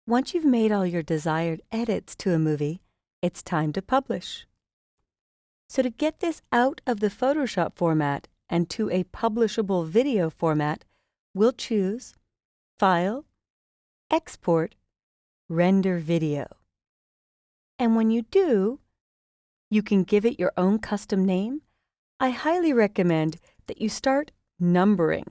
Once you've made all your desired edits to a movie, it's time to publish. So to get this out of the Photoshop format and to a publishable video format, we'll choose File, Export, Render Video. And when you do, you can give it your own custom name. I highly recommend that you start numbering,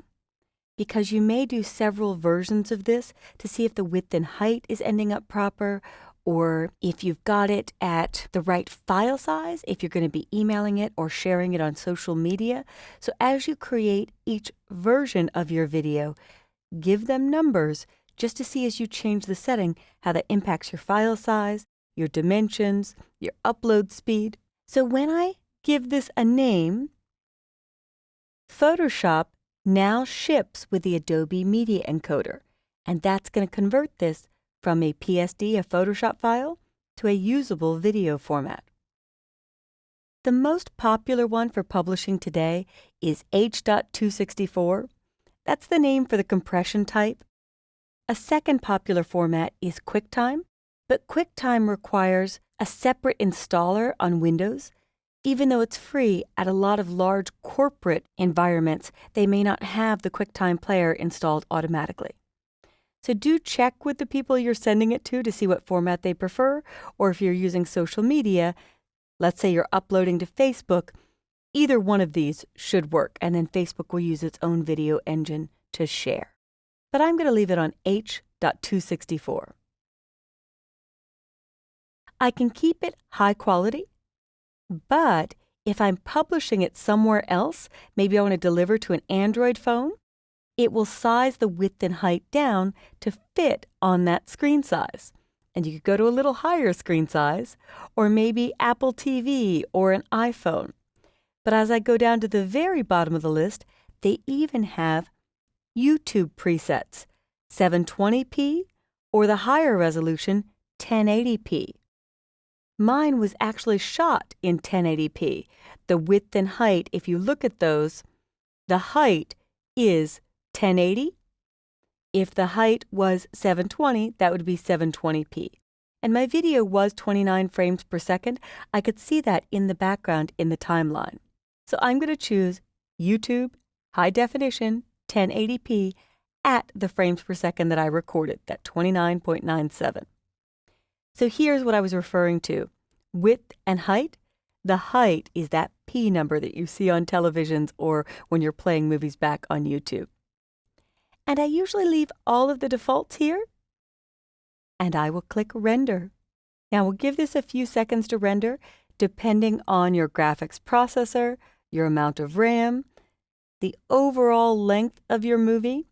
because you may do several versions of this to see if the width and height is ending up proper, or if you've got it at the right file size, if you're going to be emailing it or sharing it on social media. So as you create each version of your video, give them numbers just to see as you change the setting how that impacts your file size, your dimensions, your upload speed. So when I give this a name, Photoshop now ships with the Adobe Media Encoder, and that's going to convert this from a PSD, a Photoshop file, to a usable video format. The most popular one for publishing today is H.264. That's the name for the compression type. A second popular format is QuickTime, but QuickTime requires a separate installer on Windows. Even though it's free, at a lot of large corporate environments, they may not have the QuickTime player installed automatically. So do check with the people you're sending it to see what format they prefer, or if you're using social media, let's say you're uploading to Facebook, either one of these should work, and then Facebook will use its own video engine to share. But I'm going to leave it on H.264. I can keep it high quality, but if I'm publishing it somewhere else, maybe I want to deliver to an Android phone, it will size the width and height down to fit on that screen size. And you could go to a little higher screen size, or maybe Apple TV or an iPhone. But as I go down to the very bottom of the list, they even have YouTube presets, 720p or the higher resolution 1080p. Mine was actually shot in 1080p. The width and height, if you look at those, the height is 1080. If the height was 720, that would be 720p. And my video was 29 frames per second. I could see that in the background in the timeline. So I'm going to choose YouTube, high definition, 1080p at the frames per second that I recorded, that 29.97. So here's what I was referring to. Width and height. The height is that P number that you see on televisions or when you're playing movies back on YouTube. And I usually leave all of the defaults here, and I will click Render. Now we'll give this a few seconds to render, depending on your graphics processor, your amount of RAM, the overall length of your movie.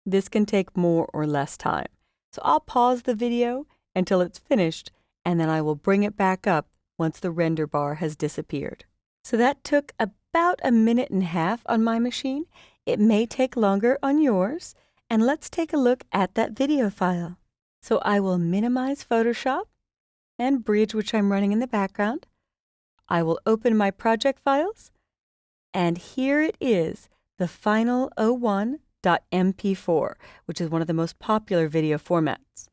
This can take more or less time. So I'll pause the video until it's finished, and then I will bring it back up once the render bar has disappeared. So that took about a minute and a half on my machine. It may take longer on yours, and let's take a look at that video file. So I will minimize Photoshop and Bridge, which I'm running in the background. I will open my project files, and here it is, the final 01.mp4, which is one of the most popular video formats.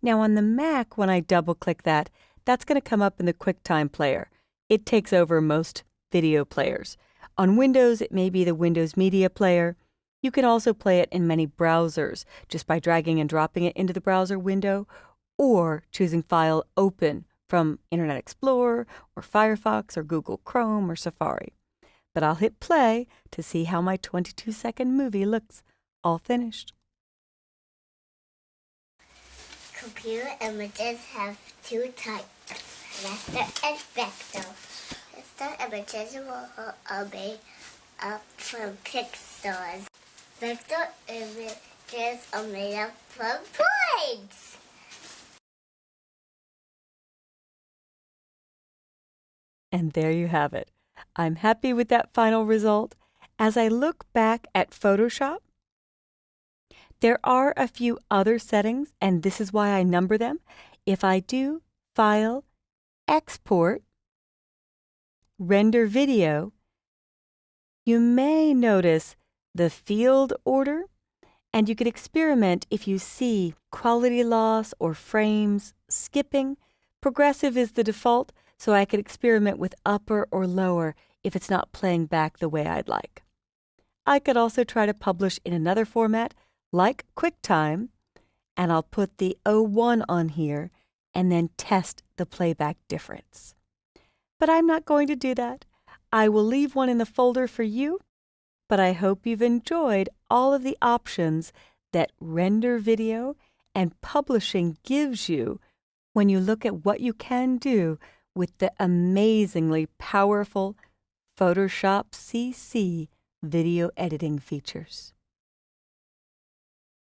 Now on the Mac, when I double-click that, that's going to come up in the QuickTime player. It takes over most video players. On Windows, it may be the Windows Media Player. You can also play it in many browsers just by dragging and dropping it into the browser window, or choosing File Open from Internet Explorer or Firefox or Google Chrome or Safari. But I'll hit play to see how my 22-second movie looks all finished. Computer images have two types, raster and vector. Raster images are made up from pixels. Vector images are made up from points. And there you have it. I'm happy with that final result. As I look back at Photoshop, there are a few other settings, and this is why I number them. If I do File, Export, Render Video, you may notice the field order And you could experiment if you see quality loss or frames skipping. Progressive is the default, so I could experiment with upper or lower if it's not playing back the way I'd like. I could also try to publish in another format like QuickTime, and I'll put the 01 on here and then test the playback difference. But I'm not going to do that. I will leave one in the folder for you, but I hope you've enjoyed all of the options that render video and publishing gives you when you look at what you can do with the amazingly powerful Photoshop CC video editing features.